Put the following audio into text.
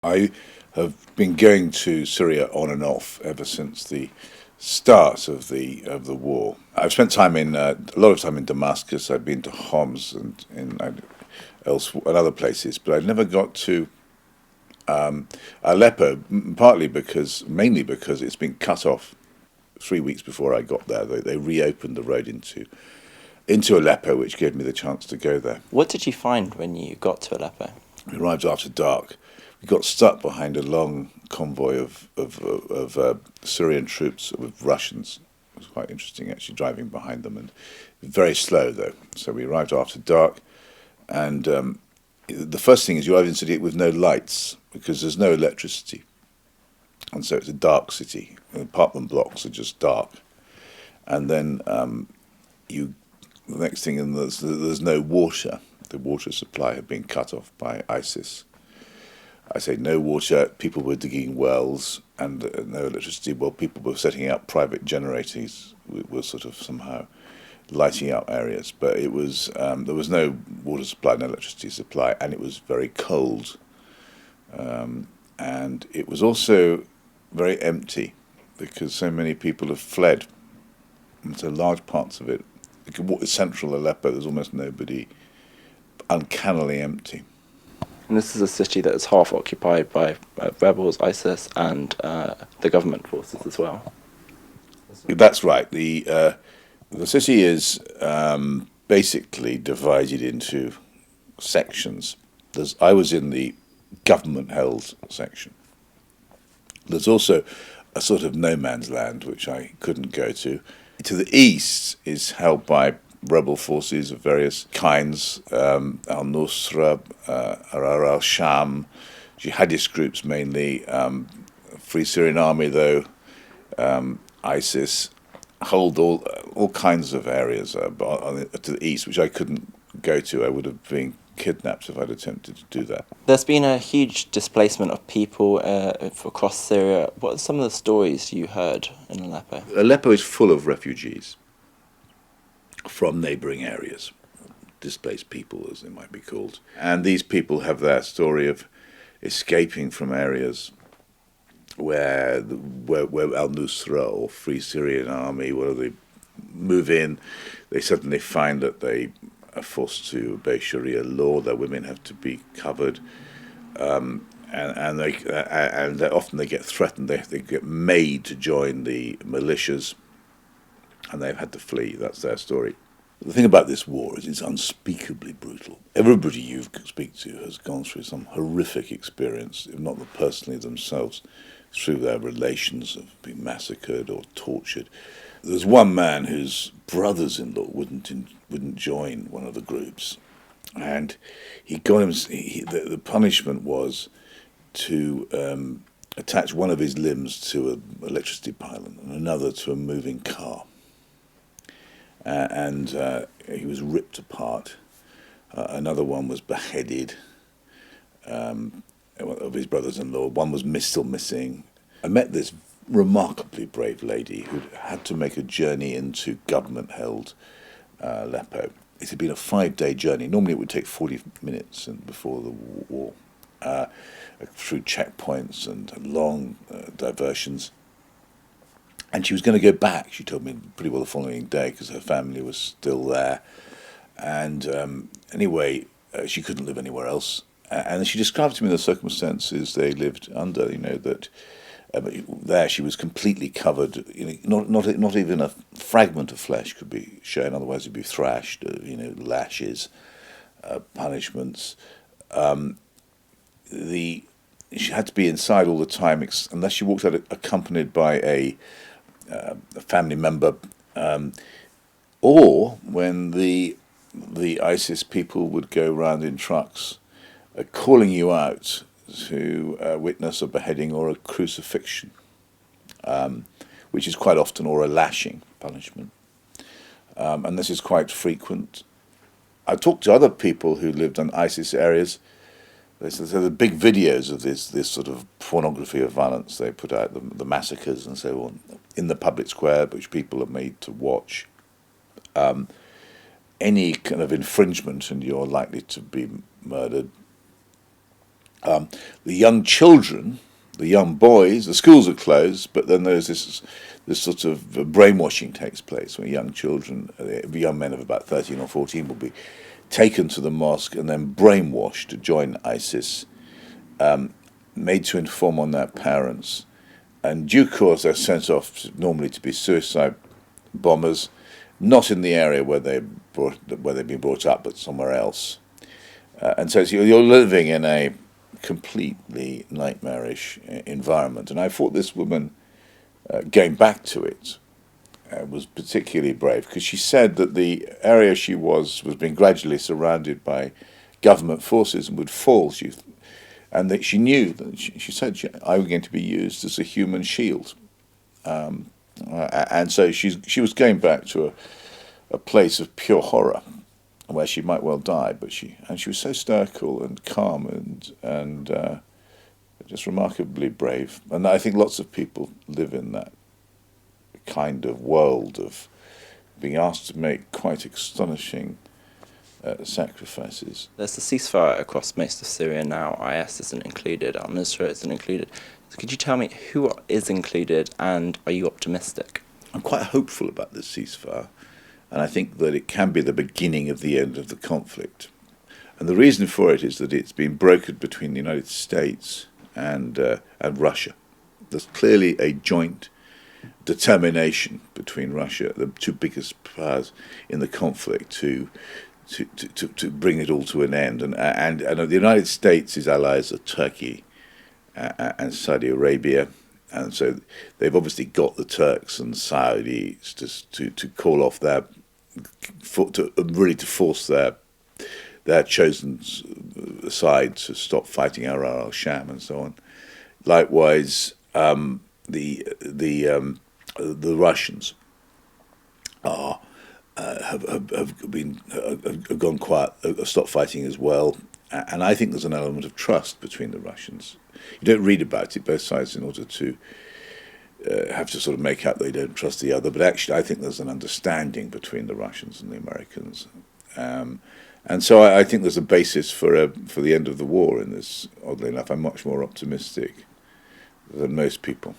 I have been going to Syria on and off ever since the start of the war. I've spent time in a lot of time in Damascus. I've been to Homs and and other places, but I never got to Aleppo. Mainly because it's been cut off 3 weeks before I got there. They reopened the road into Aleppo, which gave me the chance to go there. What did you find when you got to Aleppo? We arrived after dark. We got stuck behind a long convoy of Syrian troops with Russians. It was quite interesting actually driving behind them, and very slow though. So we arrived after dark, and the first thing is you arrive in a city with no lights because there's no electricity, and so it's a dark city. The apartment blocks are just dark, and then the next thing is there's no water. The water supply had been cut off by ISIS. I say no water, people were digging wells, and no electricity. Well, people were setting up private generators, were sort of somehow lighting up areas. But it was there was no water supply, no electricity supply, and it was very cold. And it was also very empty because so many people have fled. And so large parts of it, central Aleppo, there's almost nobody, uncannily empty. And this is a city that is half occupied by rebels, ISIS, and the government forces as well. That's right. The city is basically divided into sections. I was in the government-held section. There's also a sort of no man's land which I couldn't go to. To the east is held by rebel forces of various kinds, al-Nusra, Ahrar al-Sham, jihadist groups mainly, Free Syrian Army though, ISIS, hold all kinds of areas to the east, which I couldn't go to. I would have been kidnapped if I'd attempted to do that. There's been a huge displacement of people across Syria. What are some of the stories you heard in Aleppo? Aleppo is full of refugees from neighbouring areas, displaced people as they might be called. And these people have their story of escaping from areas where al-Nusra or Free Syrian Army, where they move in, they suddenly find that they are forced to obey Sharia law. Their women have to be covered, and often they get threatened. They get made to join the militias, and they've had to flee. That's their story. The thing about this war is it's unspeakably brutal. Everybody you speak to has gone through some horrific experience, if not personally themselves, through their relations of being massacred or tortured. There's one man whose brothers-in-law wouldn't join one of the groups, and the punishment was to attach one of his limbs to an electricity pylon and another to a moving car. And he was ripped apart. Another one was beheaded. Of his brothers-in-law, one was still missing. I met this remarkably brave lady who had to make a journey into government-held Aleppo. It had been a 5-day journey. Normally it would take 40 minutes before the war, through checkpoints and long diversions. And she was going to go back, she told me pretty well the following day, because her family was still there. And anyway, she couldn't live anywhere else. And she described to me the circumstances they lived under, that there she was completely covered, not even a fragment of flesh could be shown, otherwise it'd be thrashed, lashes, punishments. She had to be inside all the time, unless she walked out accompanied by a family member, or when the ISIS people would go round in trucks, calling you out to witness a beheading or a crucifixion, which is quite often, or a lashing punishment. And this is quite frequent. I talked to other people who lived in ISIS areas. There's the big videos of this sort of pornography of violence they put out, the massacres and so on, in the public square, which people are made to watch. Any kind of infringement and you're likely to be murdered. The young children, the young boys, the schools are closed, but then there's this sort of brainwashing takes place where young children, young men of about 13 or 14, will be taken to the mosque and then brainwashed to join ISIS, made to inform on their parents. And due course, they're sent off normally to be suicide bombers, not in the area where they've been brought up, but somewhere else. And so you're living in a completely nightmarish environment. And I thought this woman, going back to it, was particularly brave, because she said that the area she was being gradually surrounded by government forces and would fall. And that she knew that she said I was going to be used as a human shield, and so she was going back to a place of pure horror, where she might well die. But she was so stoical and calm and just remarkably brave. And I think lots of people live in that kind of world of being asked to make quite astonishing sacrifices. There's a ceasefire across most of Syria now. IS isn't included, al-Nusra isn't included. So could you tell me who is included, and are you optimistic? I'm quite hopeful about this ceasefire, and I think that it can be the beginning of the end of the conflict. And the reason for it is that it's been brokered between the United States and Russia. There's clearly a joint determination between Russia, the two biggest powers in the conflict, to bring it all to an end. And the United States' allies are Turkey and Saudi Arabia, and so they've obviously got the Turks and Saudis to call off to force their chosen side to stop fighting al-Sham and so on. Likewise, the Russians have gone quiet, stopped fighting as well, and I think there's an element of trust between the Russians. You don't read about it, both sides, in order to have to sort of make out they don't trust the other, but actually I think there's an understanding between the Russians and the Americans, and so I think there's a basis for the end of the war in this. Oddly enough, I'm much more optimistic than most people.